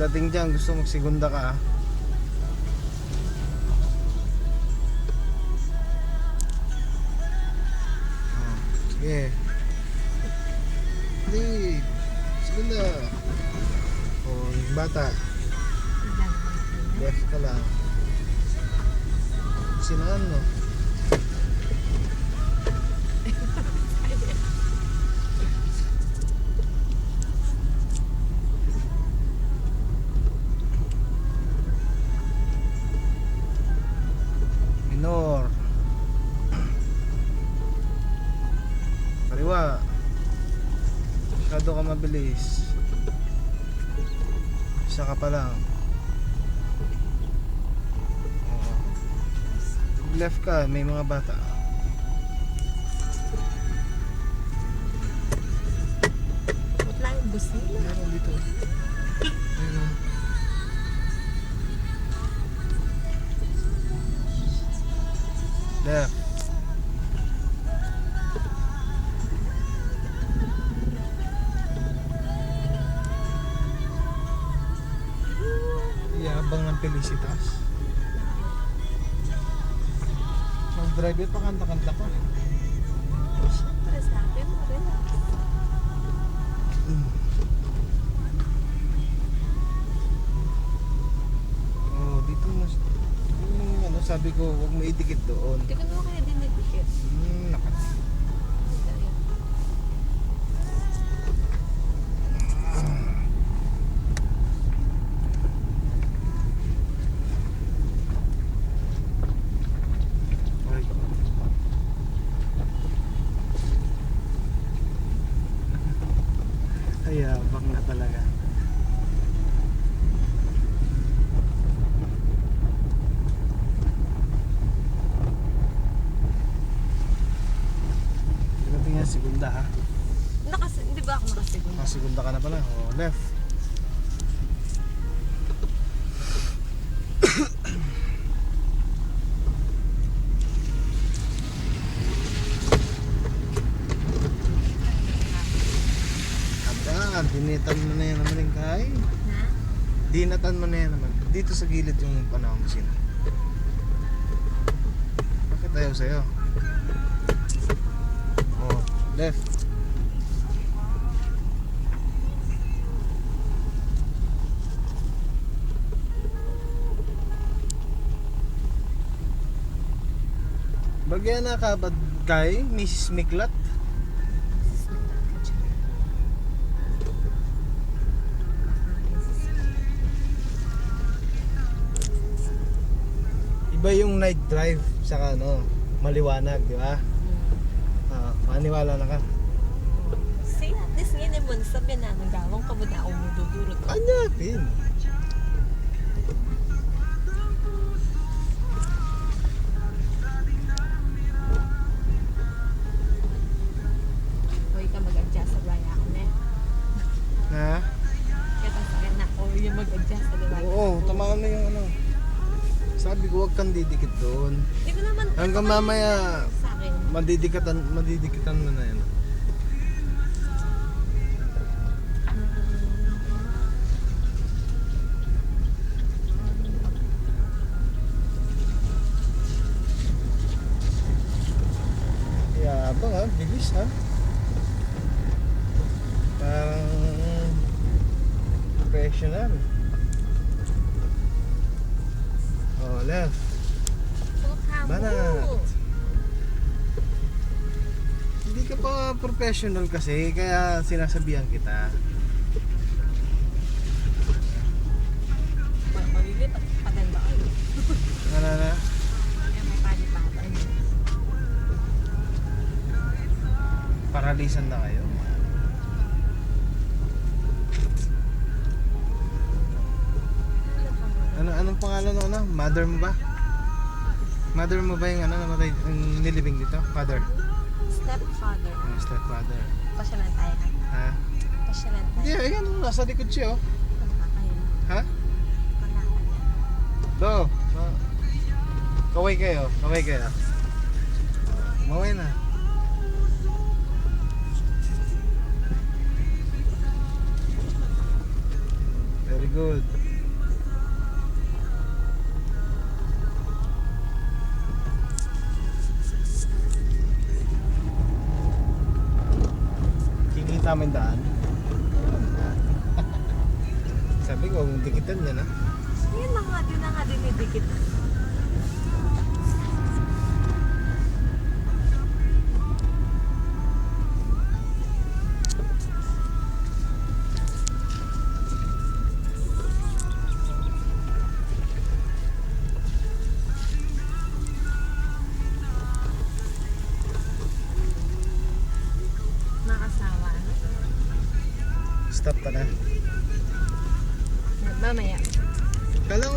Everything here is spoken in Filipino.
Pagdating dyan, gusto magsigunda ka ah. Sige. Hindi. Sigunda. Oh, yung bata. Left ka lang. Sinaan mo? Minor. Kaliwa. Masyado ka mabilis. Isa ka pa lang. Oo. Left ka, may mga bata. Putla yung busina. Meron dito. Ayun o. Left. Yabang ng Felicitas. Mag-drive pa, kanta-kanta pa. Siyempre sa akin, relax. Oh, dito mas yung ano, sabi ko, huwag mo idikit doon. Hindi ko naman kaya dinidikit. Nakati. Ay, abang na talaga. Tingnan segunda ha. Hindi ba ako nakasigunda? Segunda ka na pala. Oh, left. Dinitan mo na yan naman yung kay. Ha? Dinatan mo na yan naman. Dito sa gilid yung panahon mo sila. Bakit ayaw sa'yo? Oh, left. Bagyan na ka ba kay Mrs. Miklat? Iba yung night drive saka ano, maliwanag, di ba? Maniwala na ka. See, at least ngayon mo, sabi na, nagawang ka mo na ako mududurot. Anyapin. Huwag ka mag-adjust sa baya ako na. Ha? Kaya tasakin na ako yung mag-adjust sa baya. Oo, tamaan na yung ano. Sabi ko, huwag kang didikit doon. Hindi ko naman. Hanggang mamaya, Sa akin. madidikitan mo na yan. Yabang ha, bilis ha. Parang professional. Oh, left. Banat. Hindi ka pa professional kasi, kaya sinasabihan kita. Pag-ibig, paganda kayo. Ano na? Kaya may palipatan. Paralisan na kayo. Anong pangalan ng ano? Mother mo ba? Mother mo ba yung ano namatay, yung nilibing dito? Father? Stepfather. Oh, stepfather. Pasyalan tayo ha? Ha? Pasyalan tayo. Hindi, ayan, nasa likod siya oh. Nakakaya. Ha? Nakakaya. Do. Kaway kayo, kaway kayo. Maway na. Very good. Kikita mo yung daan. Sabi ko, huwag mong dikitan yan, ha? Yan na nga dinidikit. Nakasawa. Stop ka na. Mamaya. Kala ko